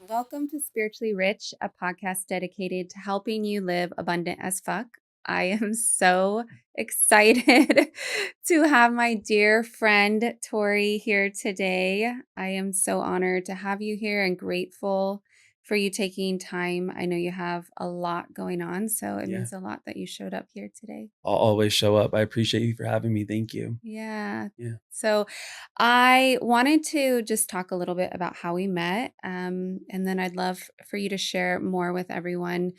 Welcome to Spiritually Rich, a podcast dedicated to helping you live abundant as fuck. I am so excited to have my dear friend Torrie here today. I am so honored to have you here and grateful for you taking time. I know you have a lot going on, so it Yeah, means a lot that you showed up here today. I'll always show up. I appreciate you for having me. Thank you. Yeah. Yeah, So I wanted to just talk a little bit about how we met. And then I'd love for you to share more with everyone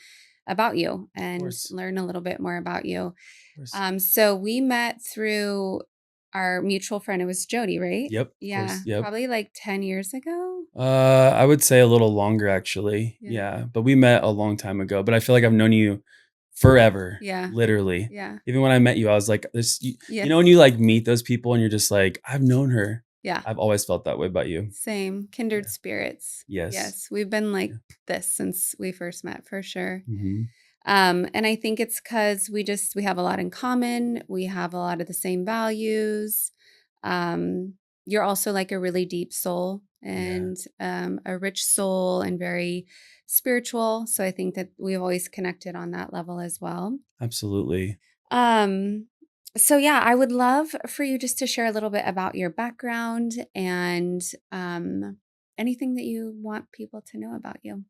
about you of and course. learn a little bit more about you. Of course. So we met through our mutual friend. It was Jody, right? Yep, of Yeah. course. Yep. Probably like 10 years ago. I would say a little longer actually. Yeah. Yeah, but we met a long time ago, but I feel like I've known you forever, Yeah. literally. Yeah. Even when I met you, I was like, this Yeah. when you like meet those people and you're just like, I've known her. Yeah. I've always felt that way about you. Same. Kindred Yeah. spirits. Yes. Yes. We've been like Yeah. this since we first met for sure. Mhm. And I think it's because we have a lot in common. We have a lot of the same values. Um, you're also like a really deep soul Yeah. and a rich soul and very spiritual. So I think that we've always connected on that level as well. Absolutely. Um, so yeah, I would love for you just to share a little bit about your background and anything that you want people to know about you.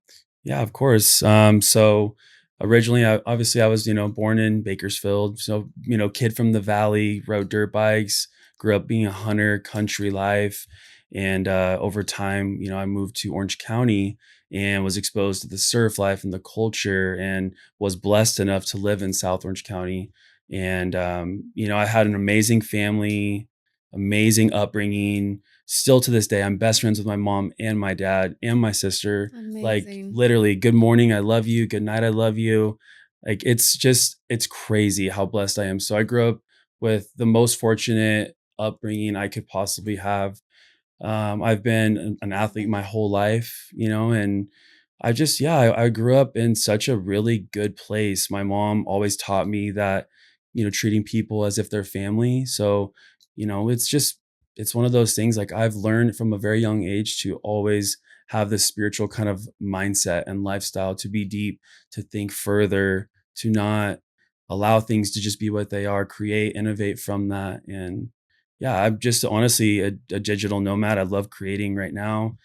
Yeah, of course. So originally, I was, born in Bakersfield. So, kid from the valley, rode dirt bikes, grew up being a hunter, country life. And over time, I moved to Orange County and was exposed to the surf life and the culture and was blessed enough to live in South Orange County. And, I had an amazing family, amazing upbringing. Still to this day, I'm best friends with my mom and my dad and my sister. Like Amazing. literally, good morning, I love you. Good night, I love you. Like it's crazy how blessed I am. So I grew up with the most fortunate upbringing I could possibly have. I've been an athlete my whole life, and I grew up in such a really good place. My mom always taught me that, treating people as if they're family. So, it's one of those things like I've learned from a very young age to always have this spiritual kind of mindset and lifestyle, to be deep, to think further, to not allow things to just be what they are, create, innovate from that. And yeah, I'm just honestly a digital nomad. I love creating right now,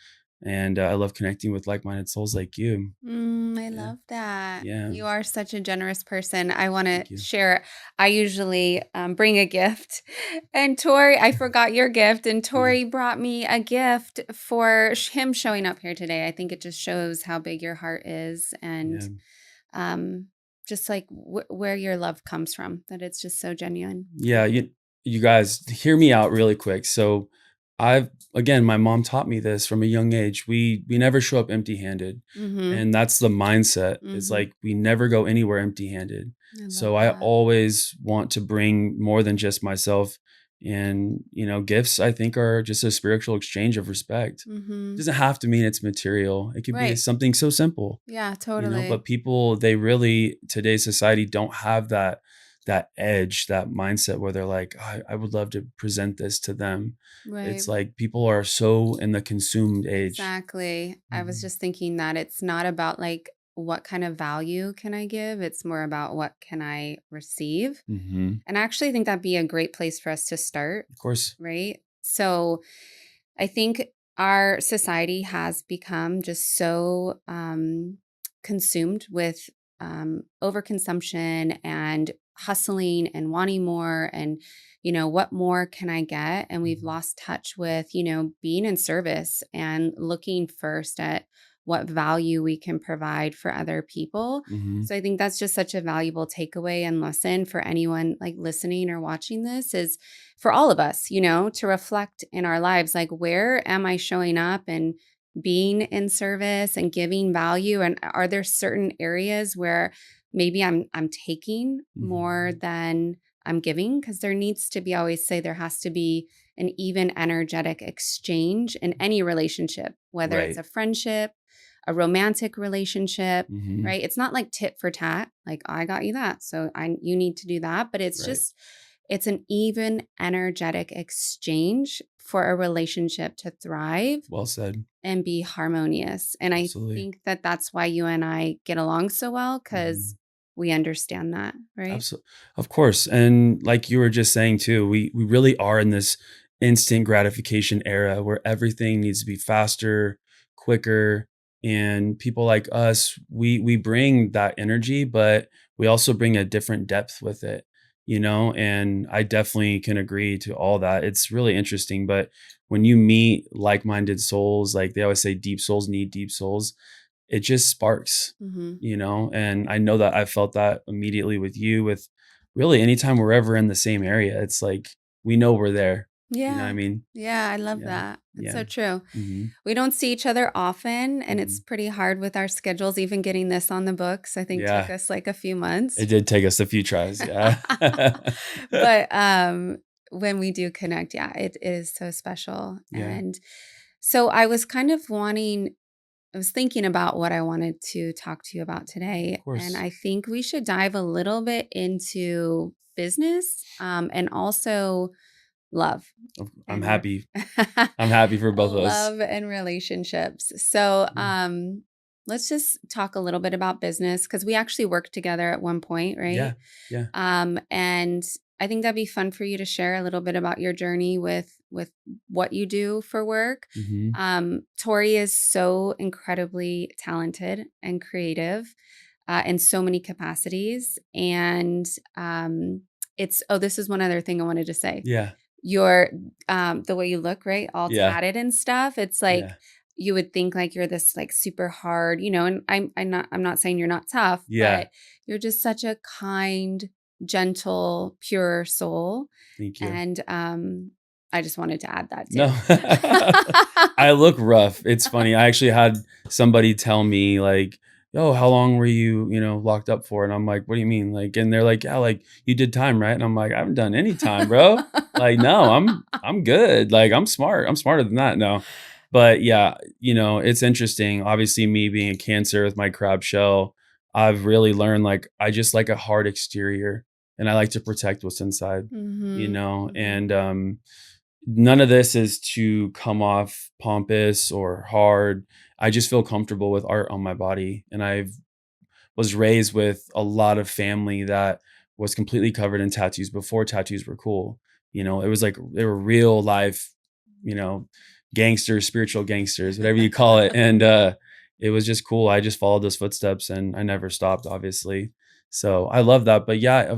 and I love connecting with like-minded souls like you. I Yeah, love that. yeah. You are such a generous person. I want to Thank you. share. I usually bring a gift, and Tori, I forgot your gift, and Yeah, Tori brought me a gift for him showing up here today. I think it just shows how big your heart is, and yeah, um, just like where your love comes from. That it's just so genuine. yeah. You guys hear me out really quick. So, I've again, my mom taught me this from a young age. We never show up empty-handed, Mm-hmm. and that's the mindset. Is Mm-hmm. like we never go anywhere empty-handed. I love So I that. always want to bring more than just myself. And gifts I think are just a spiritual exchange of respect. Mm-hmm. Doesn't have to mean it's material. It could be Right. something so simple, Yeah. Totally. but people, they really, today's society, don't have that edge, that mindset where they're like, "Oh, I would love to present this to them." Right. It's like people are so in the consumed age. Exactly. I was Mhm. just thinking that it's not about like what kind of value can I give? It's more about what can I receive? Mhm. And I actually think that'd be a great place for us to start, Of course. right? So I think our society has become just so consumed with overconsumption and hustling and wanting more and what more can I get, and we've Mhm. lost touch with being in service and looking first at what value we can provide for other people. Mhm. So I think that's just such a valuable takeaway and lesson for anyone like listening or watching this, is for all of us, to reflect in our lives, like, where am I showing up and being in service and giving value? And are there certain areas where maybe I'm taking more Mhm. than I'm giving? Because there needs to be, I always say, there has to be an even energetic exchange in any relationship, whether it's Right. a friendship, a romantic relationship, Mhm. right? It's not like tit for tat, like I got you that, so you need to do that, but it's Right. just it's an even energetic exchange for a relationship to thrive. Well said. and be harmonious. And I Absolutely. think that that's why you and I get along so well, because Mhm. we understand that, right? Absolutely, of course, and like you were just saying too, we really are in this instant gratification era where everything needs to be faster, quicker, and people like us, we bring that energy, but we also bring a different depth with it, you know, and I definitely can agree to all that. It's really interesting, but when you meet like-minded souls, like they always say deep souls need deep souls, it just sparks, Hmm. you know, and I know that I felt that immediately with you, with really anytime we're ever in the same area, it's like we know we're there. You know what I Yeah. mean? Yeah, I love Yeah. that. It's Yeah. so true. Mhm. We don't see each other often, and it's Mhm. pretty hard with our schedules. Even getting this on the books, I think took Yeah. us like a few months. It did take us a few tries. Yeah. But when we do connect, yeah, it is so special. Yeah. And so I was kind of wanting, I was thinking about what I wanted to talk to you about Of today. And course. I think we should dive a little bit into business, and also love I'm and happy. I'm happy for both of us. love and relationships. So, Mm. let's just talk a little bit about business, because we actually worked together at one point, right? Yeah. Yeah. And I think that'd be fun for you to share a little bit about your journey with what you do for work. Mhm. Tori is so incredibly talented and creative, in so many capacities, and it's oh, this is one other thing I wanted to say. Yeah. Your the way you look, right? All Yeah. tatted and stuff. It's like Yeah. you would think like you're this like super hard, and I'm not saying you're not tough, Yeah. but you're just such a kind, gentle, pure soul. Thank you. And I just wanted to add that No. too. I look rough. It's funny. I actually had somebody tell me like, "Oh, how long were you, locked up for?" And I'm like, "What do you mean?" Like, and they're like, "Yeah, like you did time, right?" And I'm like, "I haven't done any time, bro. Like, no, I'm good. Like, I'm smart. I'm smarter than that." No. But yeah, it's interesting. Obviously, me being a Cancer with my crab shell, I've really learned like I just like a hard exterior and I like to protect what's inside, Mhm. Mhm. and none of this is to come off pompous or hard. I just feel comfortable with art on my body, and I was raised with a lot of family that was completely covered in tattoos before tattoos were cool. It was like they were real life, you know, gangsters, spiritual gangsters, whatever you call it. And it was just cool. I just followed those footsteps and I never stopped, obviously. So I love that. But yeah,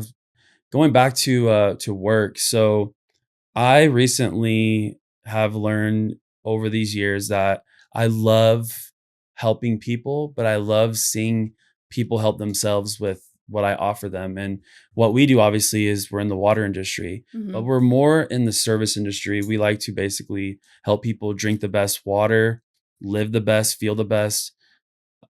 going back to work. So I recently have learned over these years that I love helping people, but I love seeing people help themselves with what I offer them. And what we do, obviously, is we're in the water industry, but Mhm. we're more in the service industry. We like to basically help people drink the best water, live the best, feel the best.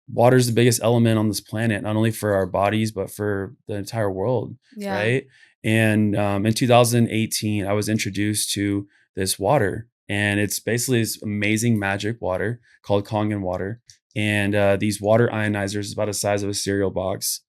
Water is the biggest element on this planet, not only for our bodies, but for the entire world, Yeah. right? And in 2018, I was introduced to this water, and it's basically this amazing magic water called Kangen water. And these water ionizers is about the size of a cereal box.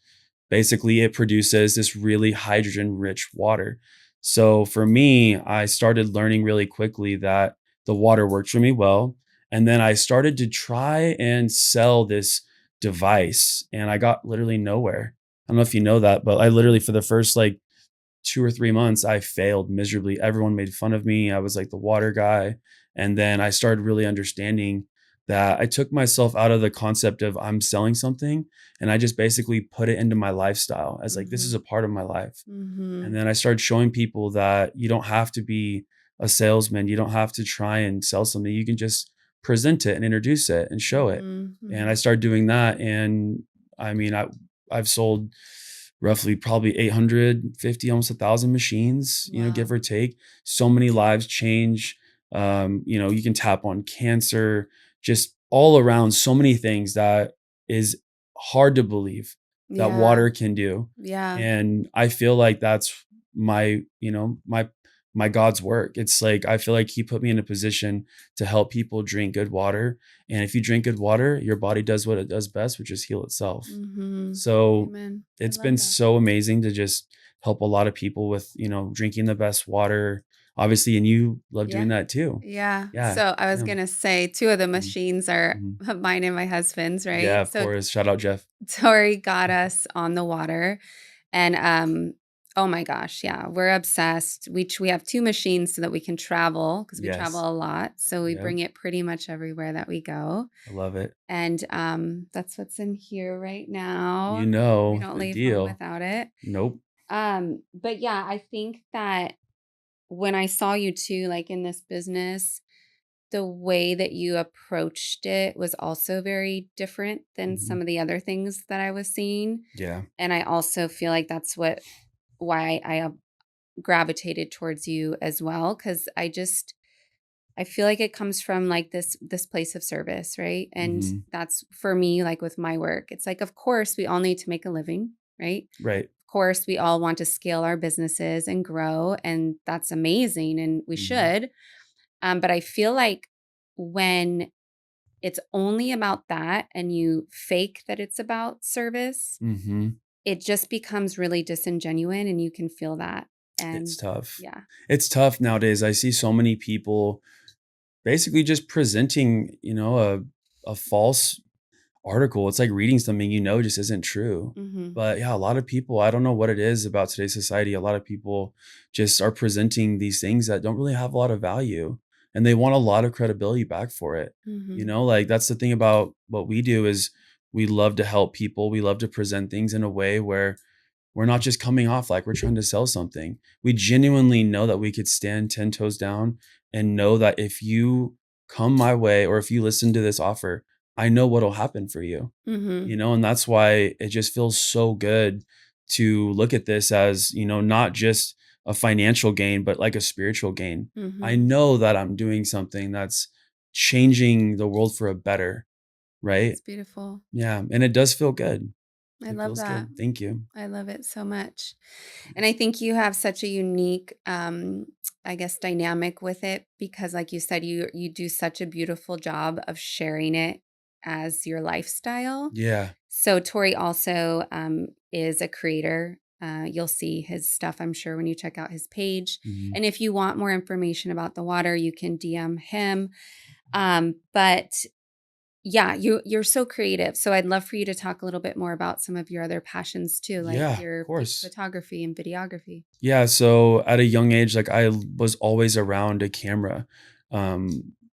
Basically, it produces this really hydrogen rich water. So for me, I started learning really quickly that the water worked for me well. And then I started to try and sell this device, and I got literally nowhere. I don't know if you know that, but I literally, for the first like 2 or 3 months, I failed miserably. Everyone made fun of me. I was like the water guy. And then I started really understanding that I took myself out of the concept of I'm selling something and I just basically put it into my lifestyle as like, this is Mhm. a part of my life. And Mhm. then I started showing people that you don't have to be a salesman. You don't have to try and sell something. You can just present it and introduce it and show it. Mhm. And I Mhm. started doing that. And I mean, I've sold roughly probably 850, almost 1,000 machines, give Wow. or take. So many lives change. You can tap on cancer, just all around so many things that is hard to believe that Yeah. water can do. Yeah. And I feel like that's my, my God's work. It's like I feel like he put me in a position to help people drink good water. And if you drink good water, your body does what it does best, which is heal itself. Mhm. So Amen. I it's love been that. so amazing to just help a lot of people with, drinking the best water. obviously, and you love Yeah. doing that too. Yeah. Yeah. So I was Yeah. gonna say 2 of the Mhm. machines are Mhm. mine and my husband's, Yeah, right? of So course. Shout out Jeff. Tori got us on the water and, oh my gosh, yeah, we're obsessed. We have 2 machines so that we can travel because we travel Yes. a lot, so we Yep. bring it pretty much everywhere that we go, I love it. and, that's what's in here right You now. We know don't the leave home deal. without it. Nope. But yeah, I think that when I saw you too, like, in this business, the way that you approached it was also very different than Mhm. some of the other things that I was seeing, Yeah. and I also feel like that's why I, gravitated towards you as well, because I feel like it comes from, like, this place of service, right? And Mhm. that's for me, like, with my work. It's like, of course, we all need to make a living, right? Right. Of course, we all want to scale our businesses and grow, and that's amazing, and we Mhm. should. But I feel like when it's only about that and you fake that it's about service, Mhm. it just becomes really disingenuine and you can feel that. It's And tough. yeah. It's tough nowadays. I see so many people basically just presenting, a false article. It's like reading something just isn't true. Mhm. But yeah, a lot of people, I don't know what it is about today's society. A lot of people just are presenting these things that don't really have a lot of value and they want a lot of credibility back for it. Mhm. Like that's the thing about what we do is we love to help people. We love to present things in a way where we're not just coming off like we're trying to sell something. We genuinely know that we could stand 10 toes down and know that if you come my way or if you listen to this offer, I know what'll happen for you. Mhm. And that's why it just feels so good to look at this as, not just a financial gain, but like a spiritual gain. I Mhm. know that I'm doing something that's changing the world for a better, right? That's beautiful. Yeah. And it does feel good. I It love feels that. good. Thank you. I love it so much. And I think you have such a unique I guess dynamic with it because like you said you do such a beautiful job of sharing it as your lifestyle. Yeah. So Tori also is a creator. You'll see his stuff, I'm sure, when you check out his page. Mhm. And if you want more information about the water, you can DM him. But yeah, you're so creative. So I'd love for you to talk a little bit more about some of your other passions too, like Yeah, of your course. photography and videography. Yeah, so at a young age, like was always around a camera.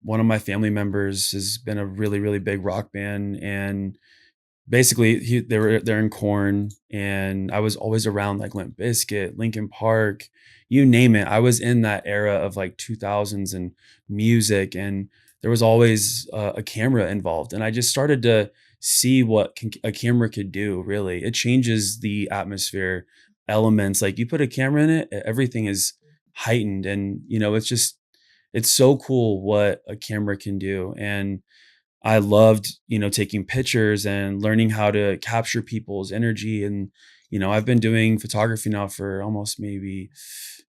One of my family members has been a really, really big rock band, and basically they're in Corn, and I was always around like Limp Bizkit, Linkin Park, you name it. I was in that era of like 2000s and music, and there was always a camera involved, and I just started to see what a camera could do. Really, it changes the atmosphere, elements. Like you put a camera in it, everything is heightened, and it's so cool what a camera can do, and I loved, taking pictures and learning how to capture people's energy. And, I've been doing photography now for almost maybe,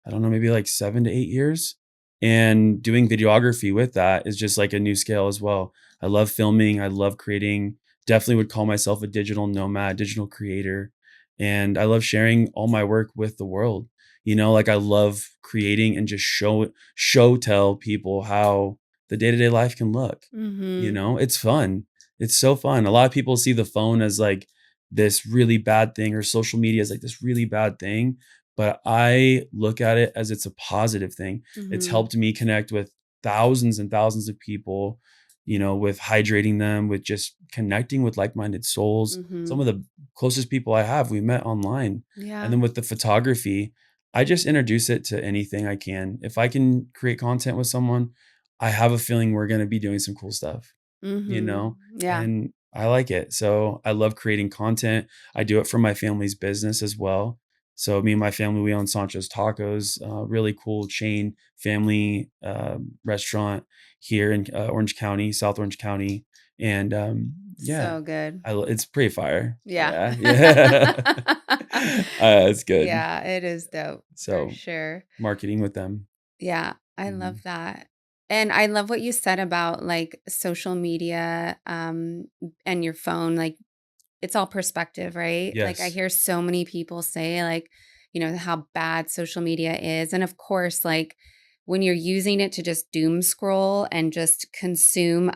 I don't know, maybe like 7 to 8 years. And doing videography with that is just like a new scale as well. I love filming. I love creating. Definitely would call myself a digital nomad, digital creator. And I love sharing all my work with the world. Like I love creating and just show tell people how the day-to-day life can look. Mhm. It's fun. It's so fun. A lot of people see the phone as like this really bad thing or social media as like this really bad thing, but I look at it as it's a positive thing. It's Mhm. helped me connect with thousands and thousands of people, with hydrating them, with just connecting with like-minded souls. Some Mhm. of the closest people I have, we met online. And Yeah. then with the photography, I just introduce it to anything I can. If I can create content with someone, I have a feeling we're going to be doing some cool stuff, you Mhm. know, Yeah. and I like it. So I love creating content. I do it for my family's business as well. So me and my family, we own Sancho's Tacos, really cool chain family restaurant here in Orange County, South Orange County, and yeah, So good. it's pretty fire. Yeah. Yeah, yeah, it's good. Yeah, it is dope for So sure. marketing with them. Yeah, I love Mhm. that. And I love what you said about like social media and your phone like it's all perspective, right? Like I Yes. hear so many people say like, how bad social media is and of course like when you're using it to just doom scroll and just consume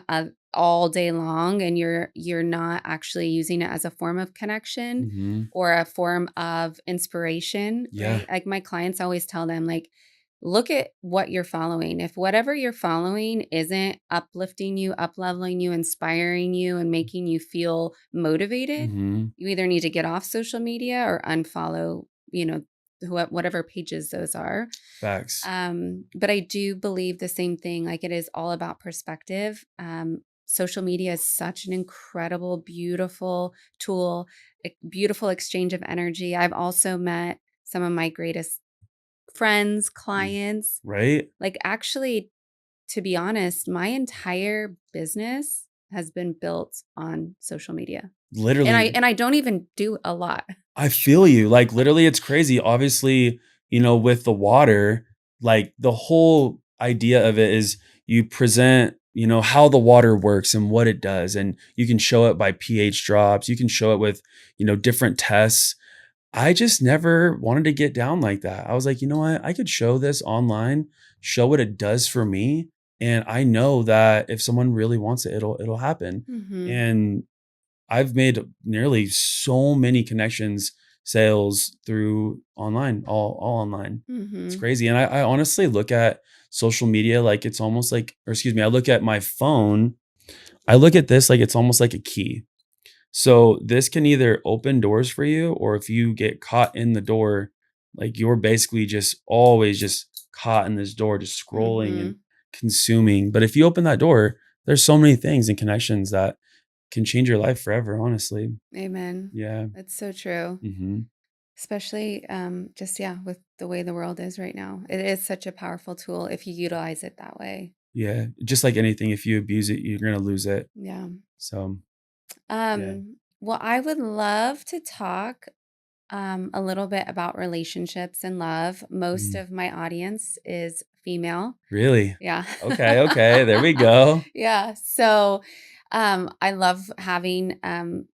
all day long, and you're not actually using it as a form of connection Mhm. or a form of inspiration, Yeah. right? Like my clients always tell them, like, look at what you're following. If whatever you're following isn't uplifting you, up leveling you, inspiring you, and making you feel motivated, Mhm. you either need to get off social media or unfollow, whatever pages those are. Facts. But I do believe the same thing. Like, it is all about perspective. Social media is such an incredible, beautiful tool, a beautiful exchange of energy. I've also met some of my greatest friends, Mm. clients. Right? Like, actually, to be honest, my entire business has been built on social media. And I Literally, and I don't even do a lot. I feel you. Like, literally, it's crazy. Obviously, with the water, like, the whole idea of it is you present, how the water works and what it does. And you can show it by pH drops. You can show it with, different tests. I just never wanted to get down like that. I was like, you know what? I could show this online, show what it does for me. And I know that if someone really wants it, it'll happen. Mhm. And I've made nearly so many connections, sales through online, all online. It's Mhm. crazy. And I honestly look at social media like it's almost like, or excuse me, I look at my phone. I look at this like it's almost like a key. So this can either open doors for you, or if you get caught in the door, like you're basically just always just caught in this door, just scrolling and Mhm. consuming. But if you open that door, there's so many things and connections that can change your life forever, honestly. Amen. Yeah. That's so true. Mhm. Especially, just, yeah, with the way the world is right now. It is such a powerful tool if you utilize it that way. Yeah. Just like anything, if you abuse it, you're gonna lose it. Yeah. So, yeah. Well, I would love to talk a little bit about relationships and love. Most Mhm. of my audience is female. Really? Yeah. Okay, okay, there we go. Yeah. So, I love having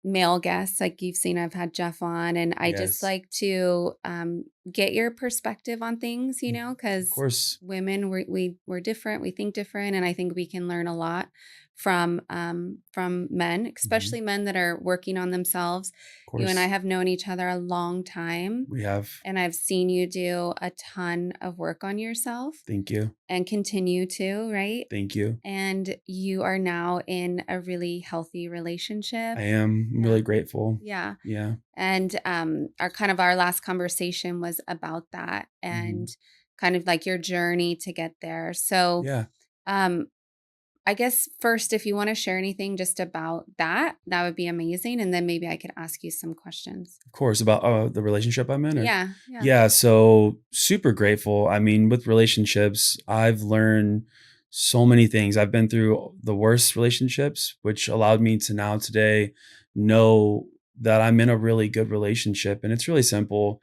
male guests. Like you've seen, I've had Jeff on, and I just Yes. like to get your perspective on things, Mm. Of because course. women, we're different, we think different, and I think we can learn a lot from men, Mhm. especially men that are working on themselves. Of You and I course. have known each other a long time, We have. and I've seen you do a ton of work on yourself Thank you. and continue to, right? Thank you. And you are now in a really healthy relationship. I am Yeah. really grateful. Yeah. Yeah. And our last conversation was about that, and Mhm. kind of like your journey to get there. So, Yeah. um I guess first, if you want to share anything just about that, that would be amazing, and then maybe I could ask you some questions. Of course, about, the relationship I'm in, or Yeah, yeah. yeah, so super grateful. I mean, with relationships, I've learned so many things. I've been through the worst relationships, which allowed me to now today know that I'm in a really good relationship, and it's really simple.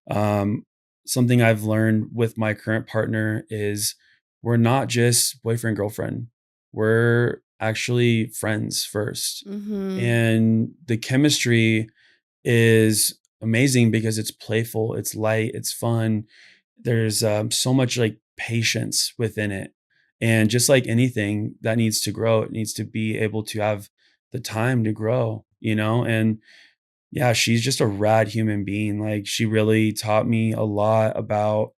Um, Something I've learned with my current partner is we're not just boyfriend, girlfriend. We're actually friends first. Mhm. And the chemistry is amazing because it's playful, it's light, it's fun. There's so much like patience within it. And just like anything that needs to grow, it needs to be able to have the time to grow. And yeah, she's just a rad human being. Like, she really taught me a lot about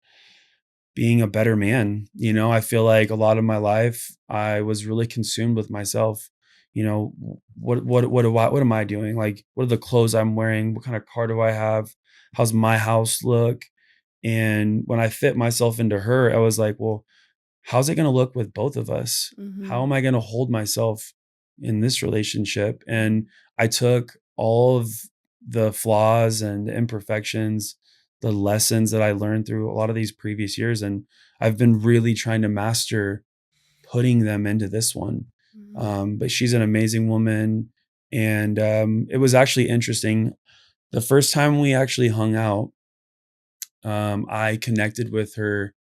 being a better man. I feel like a lot of my life I was really consumed with myself. What am I doing? Like, what are the clothes I'm wearing? What kind of car do I have? How's my house look? And when I fit myself into her, I was like, well, how's it going to look with both of us? How Mhm. am I going to hold myself in this relationship? And Mhm. I took all of the flaws and imperfections, the lessons that I learned through a lot of these previous years, and I've been really trying to master putting them into this one. Mhm. But she's an amazing woman. And it was actually interesting. The first time we actually hung out, I connected with her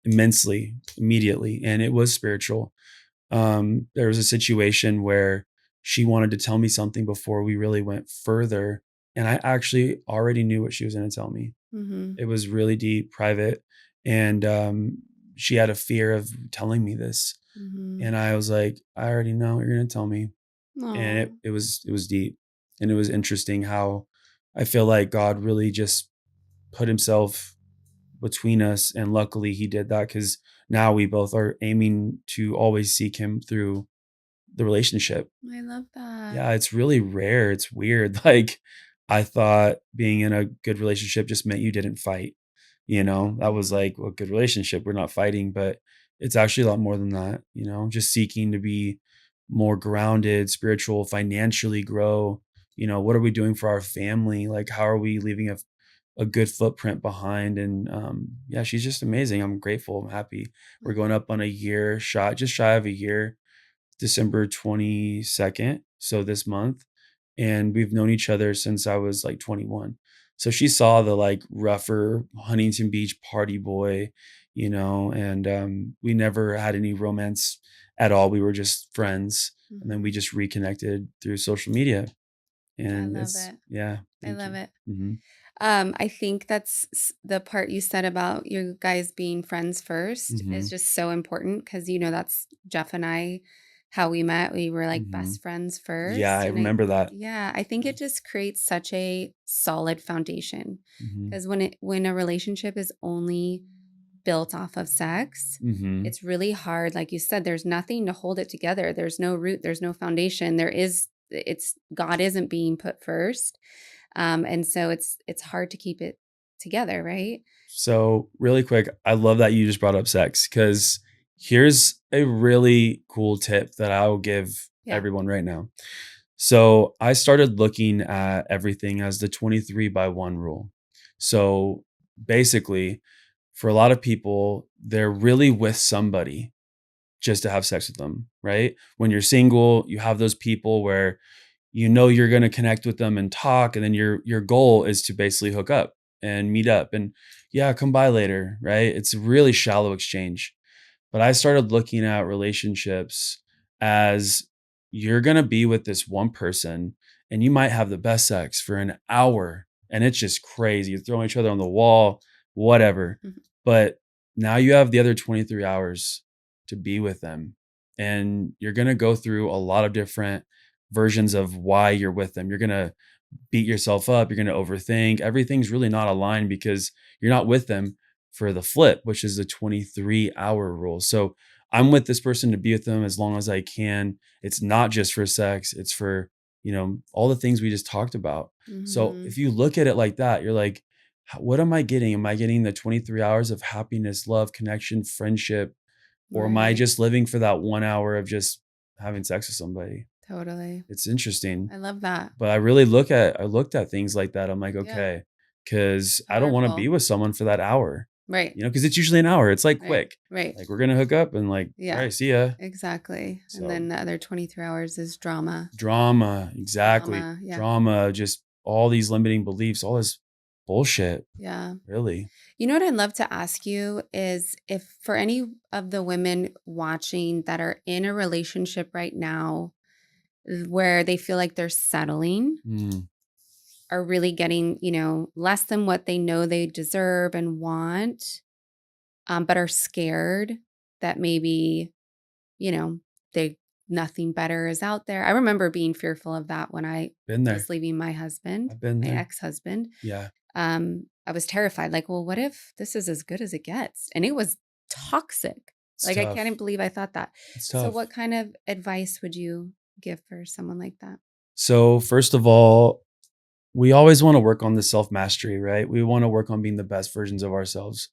immensely immediately, and it was spiritual. There was a situation where she wanted to tell me something before we really went further, and I actually already knew what she was going to tell me. Mhm. It was really deep, private, and she had a fear of telling me this. Mhm. And I was like, I already know you're going to tell me. And Aw, it was deep. And it was interesting how I feel like God really just put himself between us. And luckily he did that, because now we both are aiming to always seek him through the relationship. I love that. Yeah, it's really rare. It's weird. Like, I thought being in a good relationship just meant you didn't fight. That was Mhm. like a good relationship. We're not fighting, but it's actually a lot more than that, just seeking to be more grounded, spiritual, financially grow. What are we doing for our family? Like, how are we leaving a good footprint behind? And yeah, she's just amazing. I'm grateful. I'm happy. We're going up on a year shot, just shy of a year, December 22nd, so this month, and we've known each other since I was, like, 21. So she saw the, like, rougher Huntington Beach party boy, and, we never had any romance at all. We were just friends, and then we Mhm. just reconnected through social media, I and love it's it. yeah, I thank love you. it. Mhm, I think that's the part you said about you guys being friends first is mhm, just so important because that's Jeff and I, how we met. We were like mhm. best friends Yeah, first. I And remember that. yeah, I think Yeah, it just creates such a solid foundation mhm, because when a relationship is only built off of sex, mhm. it's really hard. Like you said, there's nothing to hold it together. There's no root, there's no foundation. It's God isn't being put first. And so it's hard to keep it together, right? So, really quick, I love that you just brought up sex, because here's a really cool tip that I'll give Yeah. everyone right now. So, I started looking at everything as the 23 by 1 rule. So, basically, for a lot of people, they're really with somebody just to have sex with them, right? When you're single, you have those people where you're going to connect with them and talk, and then your goal is to basically hook up and meet up and, yeah, come by later, right? It's a really shallow exchange. But I started looking at relationships as, you're going to be with this one person and you might have the best sex for an hour and it's just crazy. You're throwing each other on the wall, whatever. Mhm. But now you have the other 23 hours to be with them. And you're going to go through a lot of different versions of why you're with them. You're going to beat yourself up. You're going to overthink. Everything's really not aligned because you're not with them for the flip, which is the 23-hour rule. So I'm with this person to be with them as long as I can. It's not just for sex, it's for, all the things we just talked about. So Mhm. if you look at it like that, you're like, What am I getting? Am I getting the 23 hours of happiness, love, connection, friendship? Or am I Right. just living for that 1 hour of just having sex with somebody? Totally. It's interesting. I love that. But I looked at things like that. I'm like, Yeah. okay, because I don't want to be Powerful. with someone for that hour, Right. because it's usually an hour. It's like Right. quick. Right. Like, we're gonna hook up and, like, all Yeah. right, see ya. Exactly. And So then the other 23 hours is drama. drama, exactly. Drama. Yeah. Drama, just all these limiting beliefs, all this bullshit. Yeah. Really. You know what I'd love to ask you is if for any of the women watching that are in a relationship right now where they feel like they're settling, Mm, are really getting, less than what they know they deserve and want, but are scared that maybe, you know, they nothing better is out there. I remember being fearful of that when I been was there. leaving my husband, I've been my there. ex-husband. Yeah, I was terrified. Like, well, what if this is as good as it gets? And it was toxic. it's Like, I tough. can't believe I thought that. It's So, tough. what kind of advice would you give for someone like that? So, first of all, we always want to work on the self mastery, right? We want to work on being the best versions of ourselves.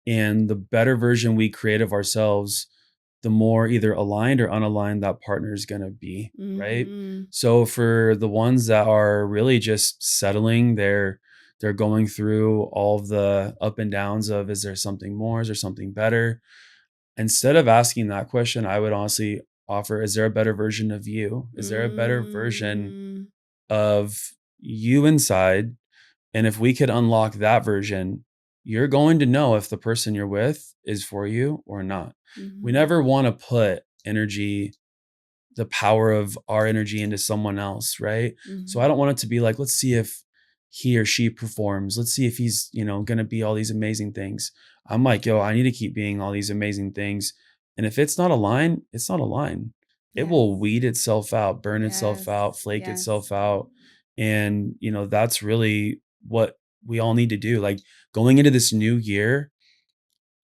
And the better version we create of ourselves, the more either aligned or unaligned that partner is going to be, right? Hmm. So for the ones that are really just settling, they're going through all of the up and downs of, is there something more? Is there something better? Instead of asking that question, I would honestly offer, is there a better version of you? Is there a better version Mm, of you inside? And if we could unlock that version, you're going to know if the person you're with is for you or not. We mhm, never want to put energy, the power of our energy into someone else, right? So I mhm, don't want it to be like, let's see if he or she performs. Let's see if he's, going to be all these amazing things. I'm like, yo, I need to keep being all these amazing things. And if it's not a line, it's not a line. It Yes. will weed itself out, burn itself Yes. out, flake Yes. itself out. And, that's really what we all need to do. Like going into this new year,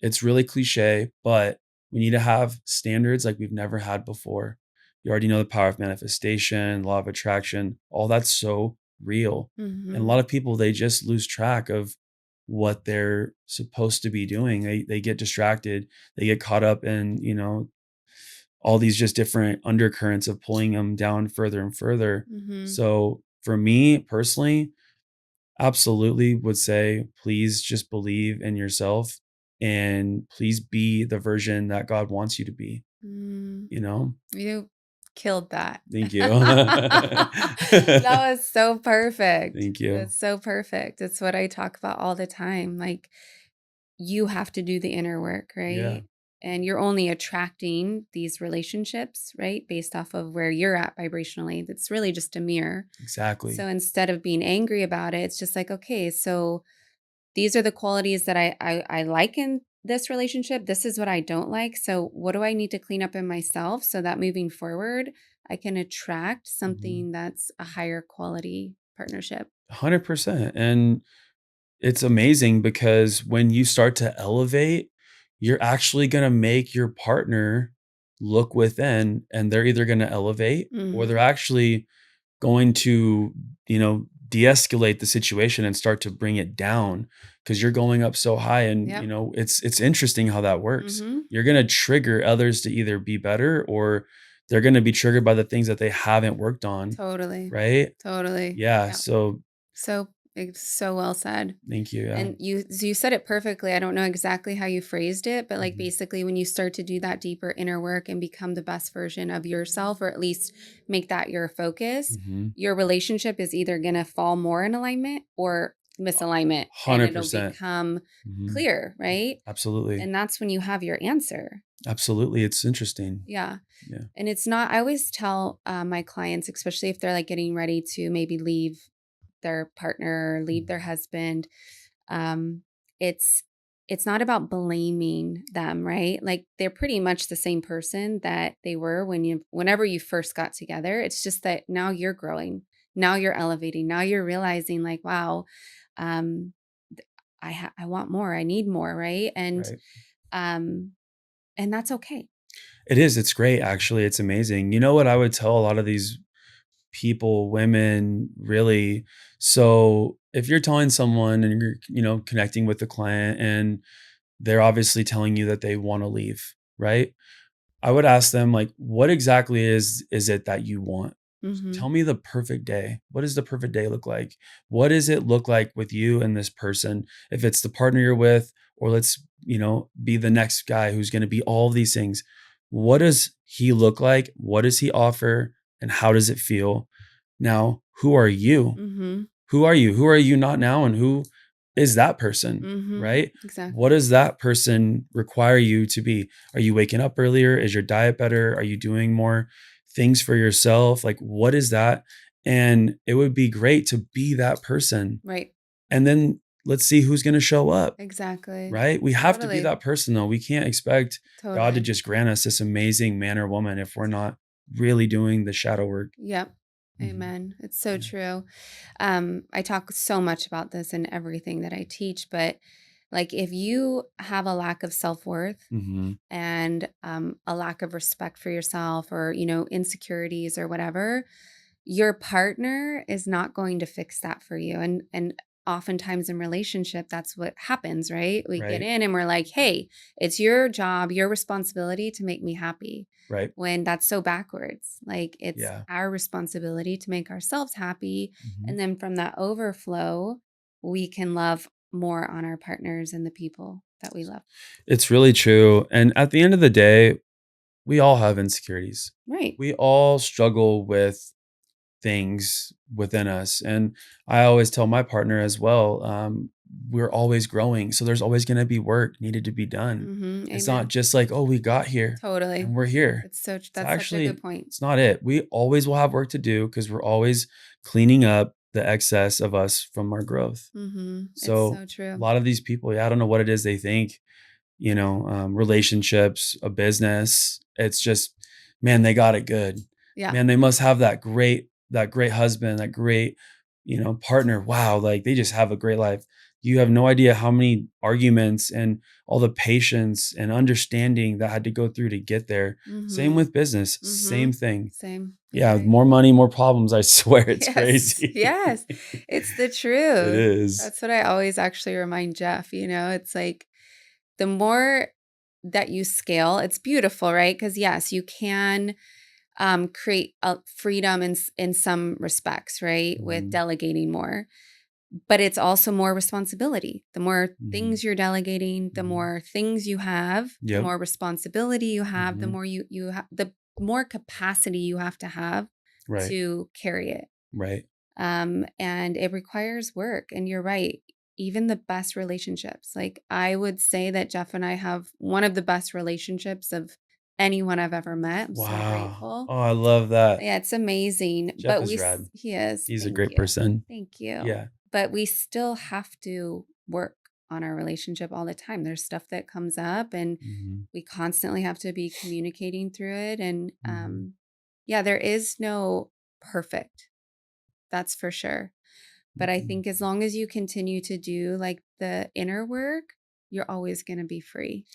it's really cliche, but we need to have standards like we've never had before. You already know the power of manifestation, law of attraction, all that's so real. And a Mhm. lot of people, they just lose track of what they're supposed to be doing. They get distracted. They get caught up in, all these just different undercurrents of pulling them down further and further. Mhm. So for me personally, absolutely would say, please just believe in yourself and please be the version that God wants you to be, Mm. you know? You killed that. Thank you. That was so perfect. Thank you. It's so perfect. It's what I talk about all the time. Like, you have to do the inner work, Yeah, right? And you're only attracting these relationships, right? Based off of where you're at vibrationally. That's really just a mirror. So exactly. instead of being angry about it, it's just like, okay, so these are the qualities that I like in this relationship. This is what I don't like. So what do I need to clean up in myself so that moving forward, I can attract Mhm. something that's a higher quality partnership? 100%. And it's amazing because when you start to elevate, you're actually going to make your partner look within and they're either going to elevate or they're Mhm. actually going to, de-escalate the situation and start to bring it down because you're going up so high and, Yep. it's interesting how that works. Mhm. You're going to trigger others to either be better or they're going to be triggered by the things that they haven't worked on, Totally. right? Totally. Yeah, Yeah. so So it's so well said. thank you, yeah. And you said it perfectly. I don't know exactly how you phrased it, but like Mhm, basically when you start to do that deeper inner work and become the best version of yourself or at least make that your focus, mhm. your relationship is either going to fall more in alignment or misalignment and it'll 100%. become Mhm. clear, right? Absolutely. And that's when you have your answer. Absolutely, it's interesting. Yeah. Yeah. And it's not, I always tell my clients, especially if they're like getting ready to maybe leave their partner, leave their Mhm. husband, um, it's it's not about blaming them, right? Like they're pretty much the same person that they were whenever you first got together. It's just that now you're growing, now you're elevating, now you're realizing like, wow, um, I want more, I need more, right? Right. Um, and that's okay. It is, it's great, actually, it's amazing. You know what I would tell a lot of these people, women, really? So, if you're telling someone and you're, connecting with the client and they're obviously telling you that they wanna leave, right? I would ask them, like, "What exactly is it that you want? Mm-hmm. Tell me the perfect day. What does the perfect day look like? What does it look like with you and this person? If it's the partner you're with, or let's, be the next guy who's going to be all of these things. What does he look like? What does he offer? And how does it feel? Now, who are you? Mm-hmm. Who are you? Who are you not now? And who is that person? Mm-hmm. Right? What Exactly. does that person require you to be? Are you waking up earlier? Is your diet better? Are you doing more things for yourself? Like, what is that? And it would be great to be that person. Right. And then let's see who's going to show up, Exactly. right? We have to be Totally. that person, though. We can't expect God to Totally. just grant us this amazing man or woman if we're not really doing the shadow work. Yep. Mhm. Amen. It's so Yeah. true. I talk so much about this in everything that I teach, but like if you have a lack of self-worth Mhm. and a lack of respect for yourself or, insecurities or whatever, your partner is not going to fix that for you. And oftentimes in relationship, that's what happens, right? We get Right. in and we're like, hey, it's your job, your responsibility to make me happy. Right. When that's so backwards. Like it's Yeah. our responsibility to make ourselves happy. Mhm. And then from that overflow, we can love more on our partners and the people that we love. It's really true. And at the end of the day, we all have insecurities. Right. We all struggle with things within us. And I always tell my partner as well, we're always growing. So there's always going to be work needed to be done. It's not Amen. just like, oh, we got here Totally. and we're here. It's That's such a good actually, point. it's not it. We always will have work to do because we're always cleaning up. the excess of us from our growth. It's So so a true. lot of these people, yeah, I don't know what it is they think, relationships, a business. It's just, man, they got it good. Yeah. Man, they must have that great husband, that great, partner. Wow, like they just have a great life. You have no idea how many arguments and all the patience and understanding that had to go through to get there. Same Mhm. with business, same Mhm. thing. Same. You're Yeah, right. more money, more problems. I swear it's Yes. crazy. Yes. It's the It truth. is. That's what I always actually remind Jeff, it's like the more that you scale, it's beautiful, right? Because yes, you can create a freedom in some respects, right? With Mhm, delegating more, but it's also more responsibility. The more mhm, things you're delegating, the mhm. more things you have, the Yep. more responsibility you have, the Mhm. more the more capacity you have Right, to carry it. right. And it requires work. And you're right. Even the best relationships, like I would say that Jeff and I have one of the best relationships of anyone I've ever met. I'm so Wow. grateful. Oh, I love that. Yeah, it's amazing. Jeff is rad. He is. He's a Thank great you. person. Thank you. Yeah. But we still have to work on our relationship all the time. There's stuff that comes up, and Mhm, we constantly have to be communicating through it. And mhm, yeah, there is no perfect, that's for sure. But I mhm. think as long as you continue to do like the inner work, you're always going to be free.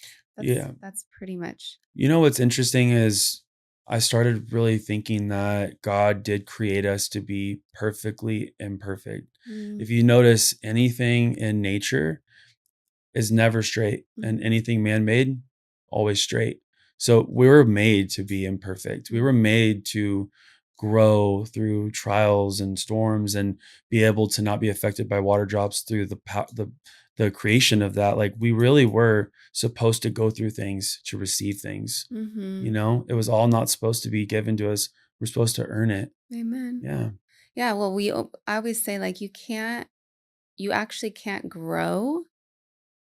Yeah. That's pretty much. What's interesting is I started really thinking that God did create us to be perfectly imperfect. Mm, If you notice anything in nature, is never straight, and mhm, anything man-made, always straight. So we were made to be imperfect. We were mhm, made to grow through trials and storms and be able to not be affected by water drops through the creation of that. Like we really were supposed to go through things to receive things. mhm. It was all not supposed to be given to us. We're supposed to earn it. Amen. Yeah. Yeah, well, I always say like you actually can't grow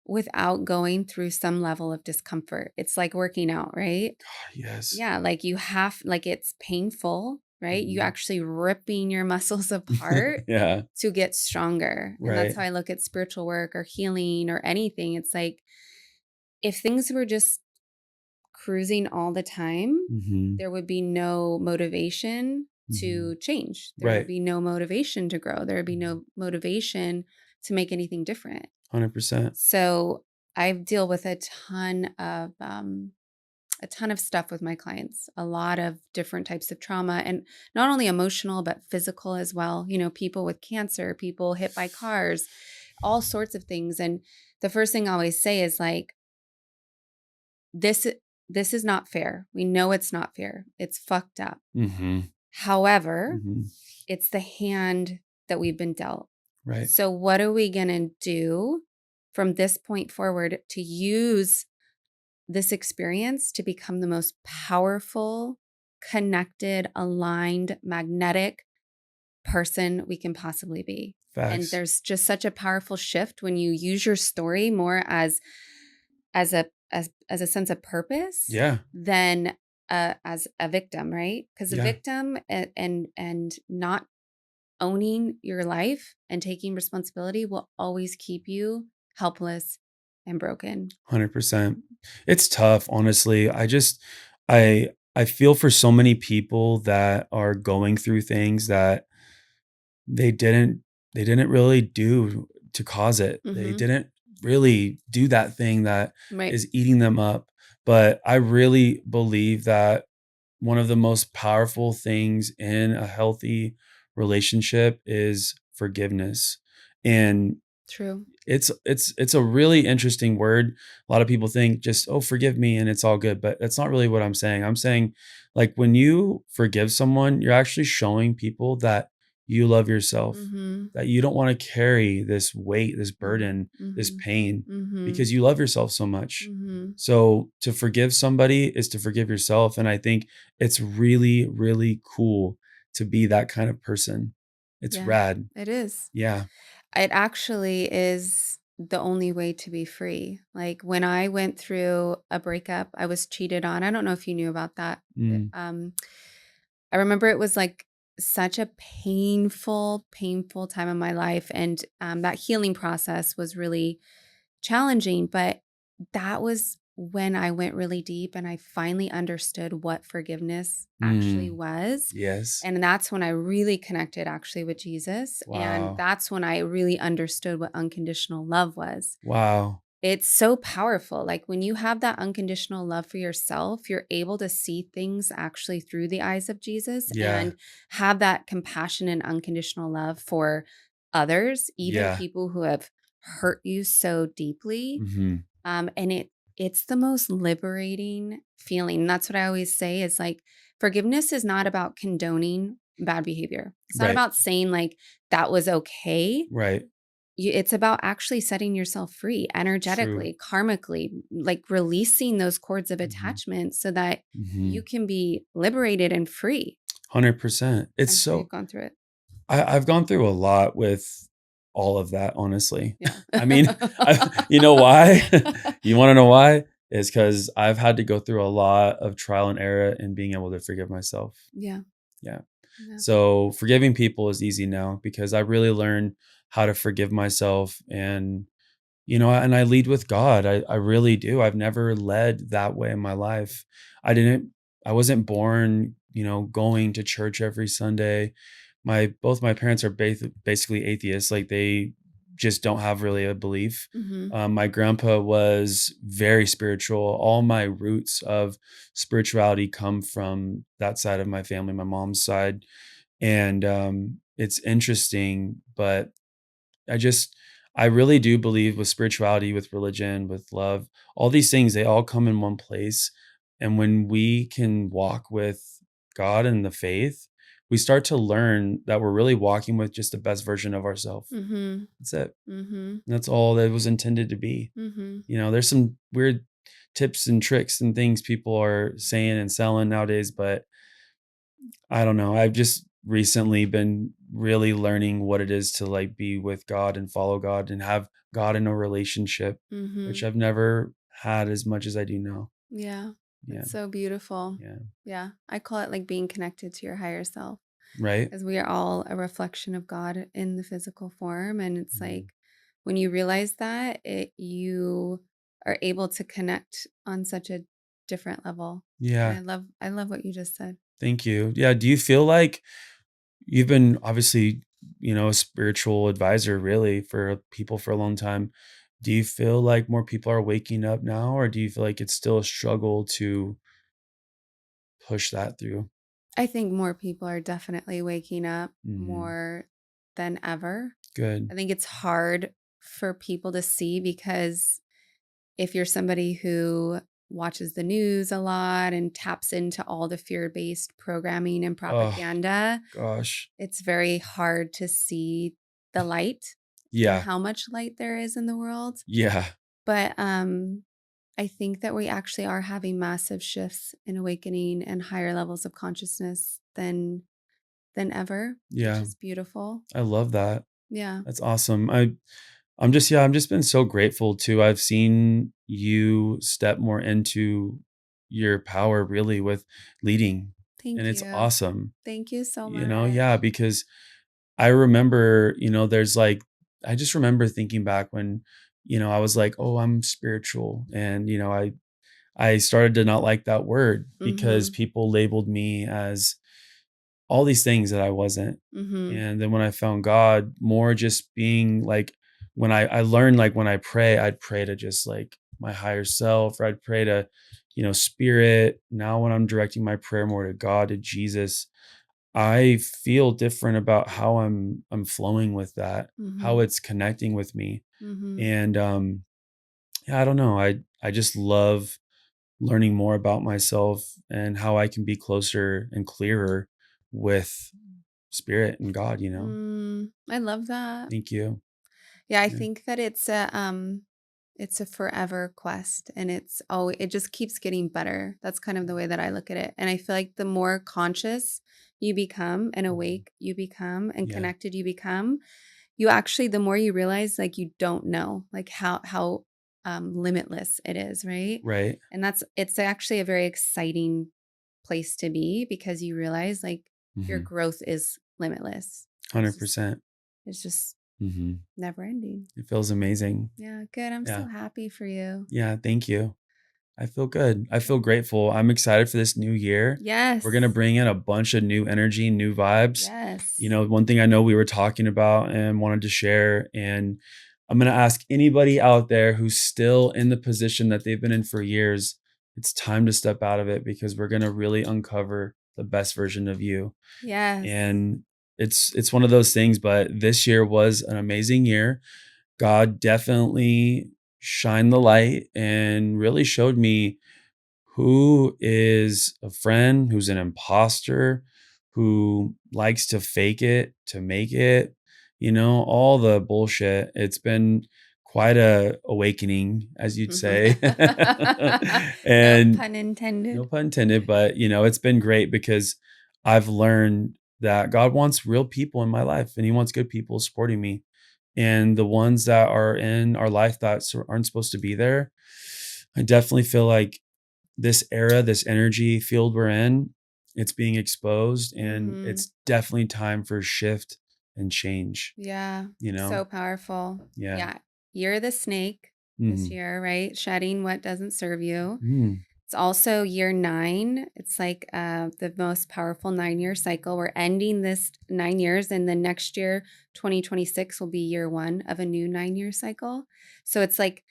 without going through some level of discomfort. It's like working out, right? Yes. Yeah, like you have like it's painful, right? You Mhm. actually ripping your muscles apart Yeah. to get stronger. And that's Right. how I look at spiritual work or healing or anything. It's like if things were just cruising all the time, Mhm. there would be no motivation Mhm. to change. There would Right. be no motivation to grow. There would be no motivation to make anything different. 100%. So I deal with a ton of stuff with my clients, a lot of different types of trauma, and not only emotional but physical as well. People with cancer, people hit by cars, all sorts of things. And the first thing I always say is like, this this is not fair. We know it's not fair. It's fucked up. Mhm. However, Mhm. it's the hand that we've been dealt. Right. So what are we going to do from this point forward to use this experience to become the most powerful, connected, aligned, magnetic person we can possibly be? And Facts. there's just such a powerful shift when you use your story more as a sense of purpose Yeah. than as a victim, right? Because a Yeah. victim and not owning your life and taking responsibility will always keep you helpless and broken. 100%. It's tough, honestly. I feel for so many people that are going through things that they didn't they didn't really do to cause it. They Mm-hmm. didn't really do that thing that Right. is eating them up. But I really believe that one of the most powerful things in a healthy relationship is forgiveness. And True. it's a really interesting word. A lot of people think just, "Oh, forgive me," and it's all good, but that's not really what I'm saying. I'm saying, like, when you forgive someone, you're actually showing people that you love yourself, Mm-hmm. that you don't wanna carry this weight, this Mm-hmm. burden, this Mm-hmm. pain Mm-hmm. because you love yourself so much. Mm-hmm. So, to forgive somebody is to forgive yourself, and I think it's really, really cool to be that kind of person. It's Yeah, rad. it is. Yeah. It actually is the only way to be free. Like when I went through a breakup, I was cheated on. I don't know if you knew about that. Mm. Um, I remember it was like such a painful, painful time in my life. And that healing process was really challenging. But that was when I went really deep and I finally understood what forgiveness actually Mm. was. Yes. And that's when I really connected actually with Jesus. And Wow. that's when I really understood what unconditional love was. Wow. It's so powerful. Like when you have that unconditional love for yourself, you're able to see things actually through the eyes of Jesus Yeah. and have that compassion and unconditional love for others, even Yeah. people who have hurt you so deeply. Mhm. And it's the most liberating feeling. That's what I always say is like forgiveness is not about condoning bad behavior. It's not Right. about saying like that was okay. Right. It's about actually setting yourself free True. energetically, karmically, like releasing those cords of Mhm. attachment so that you Mhm. can be liberated and free. 100%. It's I'm sure you've so gone through it. I've gone through a lot with all of that, honestly. Yeah. I mean, you know why? You wanna know why? Is because 'cause I've had to go through a lot of trial and error in being able to forgive myself. Yeah. Yeah. Yeah. So, forgiving people is easy now because I really learned how to forgive myself and, and I lead with God. I really do. I've never led that way in my life. I didn't I wasn't born, going to church every Sunday. My both my parents are basically atheists. Like they just don't have really a belief. Mhm. My grandpa was very spiritual. All my roots of spirituality come from that side of my family, my mom's side, and it's interesting. But I just I really do believe with spirituality, with religion, with love, all these things, they all come in one place. And when we can walk with God and the faith, we start to learn that we're really walking with just the best version of ourselves. Mhm. That's it. Mhm. That's all that was intended to be. Mhm. There's some weird tips and tricks and things people are saying and selling nowadays, but I don't know. I've just recently been really learning what it is to like be with God and follow God and have God in a relationship, which Mhm. I've never had as much as I do now. Yeah. Yeah. It's so beautiful. Yeah. Yeah. I call it like being connected to your higher self. Right? Because we are all a reflection of God in the physical form. And it's Mhm. like when you realize that, you are able to connect on such a different level. And Yeah. I love what you just said. Thank you. Yeah. Do you feel like you've been obviously, a spiritual advisor really for people for a long time? Do you feel like more people are waking up now, or do you feel like it's still a struggle to push that through? I think more people are definitely waking up Hmm. more than ever. Good. I think it's hard for people to see because if you're somebody who watches the news a lot and taps into all the fear-based programming and Oh, propaganda, gosh. it's very hard to see the light and Yeah. how much light there is in the world. Yeah. But I think that we actually are having massive shifts in awakening and higher levels of consciousness than ever, which Yeah. is beautiful. I love that. Yeah. That's awesome. I'm just been so grateful too. I've seen you step more into your power really with leading, and Thank it's you. awesome. Thank you so Yeah, much. because I remember, there's like I just remember thinking back when, I was like, "Oh, I'm spiritual." And, I started to not like that word because Mhm. people labeled me as all these things that I wasn't. Mhm. And then when I found God, more just being like when I learned like when I pray, I'd pray to just like my higher self, or I'd pray to, spirit. Now when I'm directing my prayer more to God, to Jesus, I feel different about how I'm flowing with that, how Mhm. it's connecting with me. Mhm. And yeah, I don't know. I just love learning more about myself and how I can be closer and clearer with spirit and God. I love that. Thank you. Yeah, I Yeah. think that it's a forever quest and it just keeps getting better. That's kind of the way that I look at it. And I feel like the more conscious you become and Mhm. awake you become and Yeah. connected you become, you actually the more you realize like you don't know like how limitless it is, right? Right. And it's actually a very exciting place to be because you realize like your Mhm. growth is limitless. It's just 100%. it's just Mhm. never ending. It feels amazing. Yeah, good. I'm so Yeah. happy for you. Yeah, thank you. I feel good. I feel grateful. I'm excited for this new year. We're gonna Yes. bring in a bunch of new energy, new vibes. You Yes. know, one thing I know we were talking about and wanted to share, and I'm gonna ask anybody out there who's still in the position that they've been in for years, it's time to step out of it because we're gonna really uncover the best version of you. Yes. And it's one of those things, but this year was an amazing year. God definitely shined the light and really showed me who is a friend, who's an imposter, who likes to fake it to make it, all the bullshit. It's been quite a awakening, as you'd say. No And pun no intended. pun intended, but it's been great because I've learned that God wants real people in my life and he wants good people supporting me. And the ones that are in our life that aren't supposed to be there, I definitely feel like this era, this energy field we're in, it's being exposed and Mhm. it's definitely time for shift and change, Yeah, you know? so powerful. Yeah. Yeah, you're the snake this Mhm. year, right? Shedding what doesn't serve you. Mm. It's also year 9. It's like the most powerful 9-year cycle. We're ending this 9 years, and then next year, 2026, will be year 1 of a new 9-year cycle. So it's like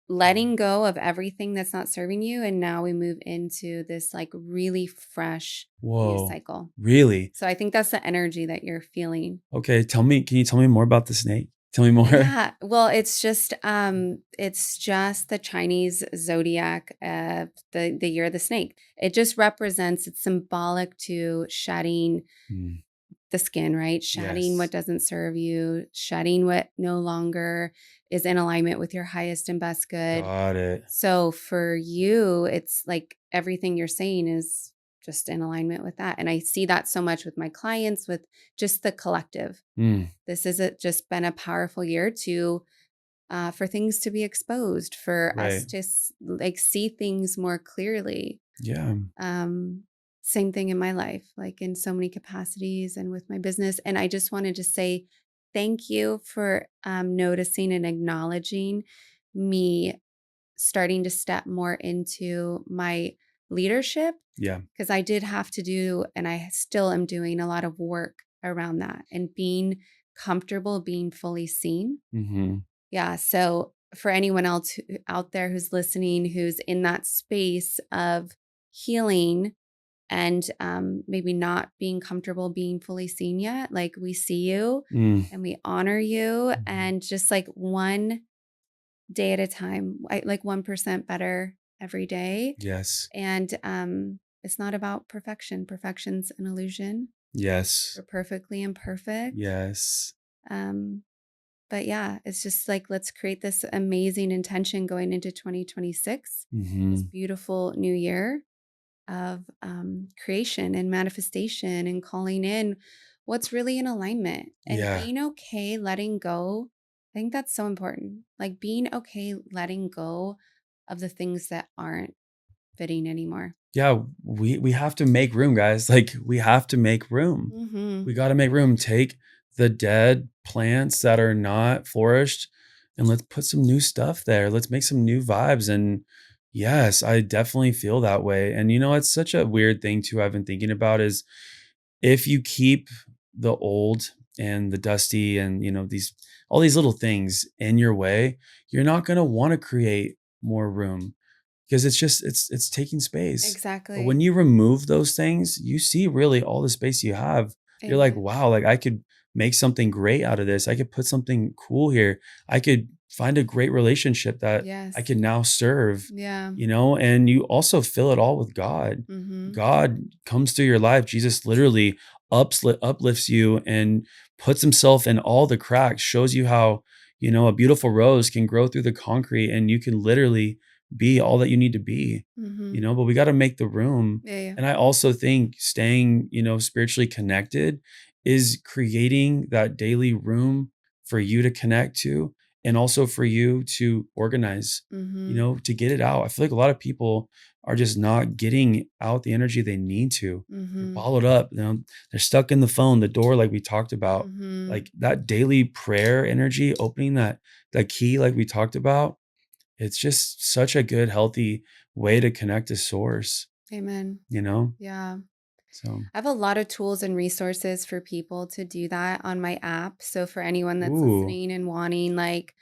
letting go of everything that's not serving you. And now we move into this like really fresh new Whoa. cycle. Really? So I think that's the energy that you're feeling. Okay, can you tell me more about the snake? Tell me more. Yeah, well, it's just the Chinese zodiac, the year of the snake. It just represents, it's symbolic to shedding Mm. the skin, right? Shedding what Yes. doesn't serve you, shedding what no longer is in alignment with your highest and best good. Got it. So for you, it's like everything you're saying is just in alignment with that. And I see that so much with my clients, with just the collective. Mm. This has just been a powerful year to for things to be exposed, for us Right. to like see things more clearly. Yeah. Um, Same thing in my life, like in so many capacities and with my business. And I just wanted to say thank you for noticing and acknowledging me starting to step more into my leadership, Yeah. because I did have to do, and I still am doing a lot of work around that and being comfortable being fully seen. Mhm. Yeah. So for anyone else out there who's listening, who's in that space of healing and maybe not being comfortable being fully seen yet, like we see you Mm. and we honor you, Mhm. and just like one day at a time, like 1% better every day. Yes. And it's not about perfection. Perfection's an illusion. Yes. We're perfectly imperfect. Yes. Um, but yeah, it's just like, let's create this amazing intention going into 2026, this Mhm. beautiful new year of creation and manifestation and calling in what's really in alignment and Yeah. being okay letting go. I think that's so important. Like being okay letting go of the things that aren't fitting anymore. Yeah, we have to make room, guys. Like, we have to make room. Hmm. We gotta make room. Take the dead plants that are not flourished, and let's put some new stuff there. Let's make some new vibes, and yes, I definitely feel that way, and, it's such a weird thing too I've been thinking about is if you keep the old and the dusty and, these all these little things in your way, you're not gonna wanna create more room. Because it's taking space. But when Exactly. you remove those things, you see really all the space you have. You're like, Amen. "Wow, like, I could make something great out of this. I could put something cool here. I could find a great relationship that I Yes. can now serve," Yeah. and you also fill it all with God. Hmm. God comes through your life. Jesus literally uplifts you and puts himself in all the cracks, shows you how, a beautiful rose can grow through the concrete and you can literally be all that you need to be, Hmm. but we got to make the room. Yeah. Yeah. And I also think staying, spiritually connected is creating that daily room for you to connect to and also for you to organize, Hmm. to get it out. I feel like a lot of people are just not getting out the energy they need to. They're Mhm. bottled up, they're stuck in the phone, the door, like we talked about. Mhm. Like that daily prayer energy, opening that key, like we talked about, it's just such a good, healthy way to connect to source, Amen. you know? Yeah. So, I have a lot of tools and resources for people to do that on my app. So for anyone that's ooh, listening and wanting like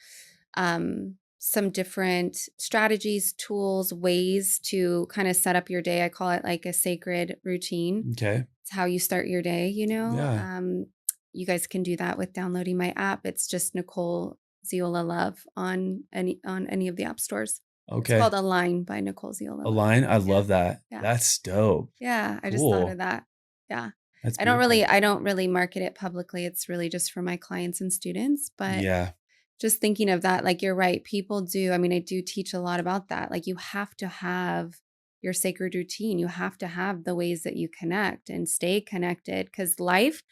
some different strategies, tools, ways to kind of set up your day, I call it like a sacred routine. okay. It's how you start your day, you know. Yeah. You guys can do that with downloading my app. It's just Nicole Ziola Love on any of the app stores. It's Okay. called Align by Nicole Ziola A Love. line? I Yeah. love that. Yeah. That's dope. Yeah, I just thought of Cool. that. Yeah. That's I don't beautiful. really I don't really market it publicly. It's really just for my clients and students, but Yeah. just thinking of that, like you're right, people do. I mean, I do teach a lot about that. Like you have to have your sacred routine. You have to have the ways that you connect and stay connected because life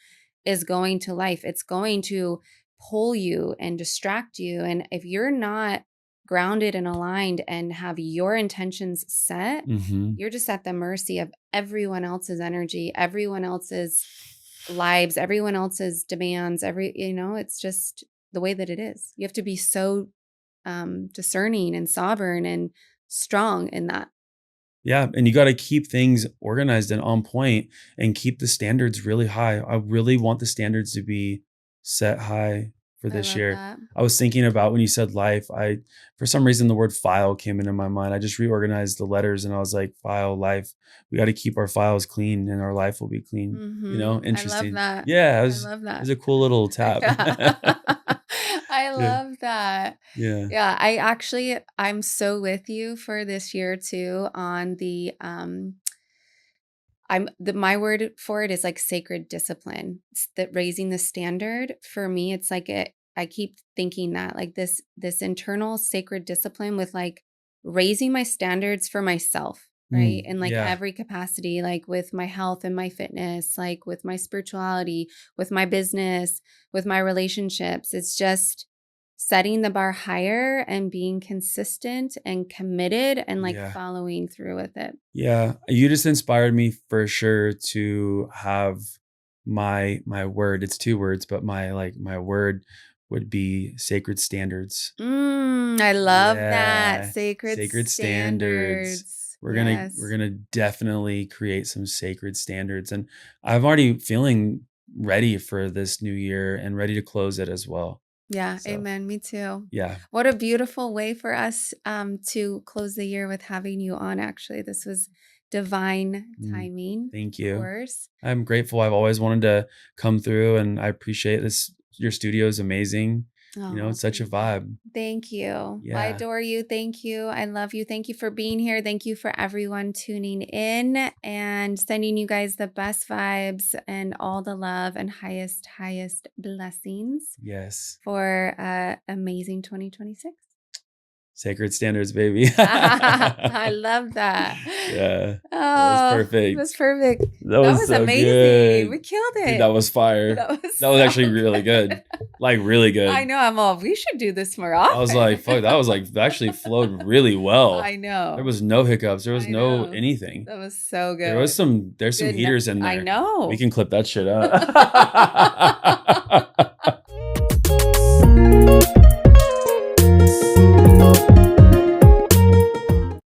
is going to life. It's going to pull you and distract you. And if you're not grounded and aligned and have your intentions set, Mhm. you're just at the mercy of everyone else's energy, everyone else's lives, everyone else's demands, it's just the way that it is. You have to be so discerning and sovereign and strong in that. Yeah, and you gotta keep things organized and on point and keep the standards really high. I really want the standards to be set high for I this love year. that. I was thinking about when you said life, for some reason, the word file came into my mind. I just reorganized the letters and I was like, file, life. We gotta keep our files clean and our life will be clean. I love Interesting. that. Yeah, I love it that. was a cool little tap. Yeah. I Yeah, love that. yeah. Yeah, I'm so with you for this year too on the my word for it is like sacred discipline. It's that raising the standard for me, it's like I keep thinking that like this internal sacred discipline with like raising my standards for myself, right? In like Yeah, every capacity, like with my health and my fitness, like with my spirituality, with my business, with my relationships. It's just setting the bar higher and being consistent and committed and like yeah. following through with it. Yeah, you just inspired me for sure to have my word. It's 2 words, but my word would be sacred standards. I love that. Yeah, Sacred sacred standards. standards. We're Yes. gonna definitely create some sacred standards, and I'm already feeling ready for this new year and ready to close it as well. Yeah, So, amen. Me too. yeah. What a beautiful way for us to close the year with having you on, actually. This was divine Mm, timing, thank of you. course. I'm grateful. I've always wanted to come through and I appreciate this. Your studio is amazing. Oh, It's such a thank you. vibe. Thank you. I Yeah. adore you. Thank you. I love you. Thank you for being here. Thank you for everyone tuning in and sending you guys the best vibes and all the love and highest blessings Yes. for amazing 2026. Sacred standards, baby. I love that. Yeah. That was Oh, that's perfect. perfect. That That was was so amazing. We good. killed Dude, that it. was fire. That was That was so actually really good. good. Like really I good. know. I'm all, we should do this more I was like, often. fuck, that was like actually flowed really well. I There know. was no hiccups. There was I no know. anything. That was so There's good. some Good. heaters in I there. We know. can clip that shit up.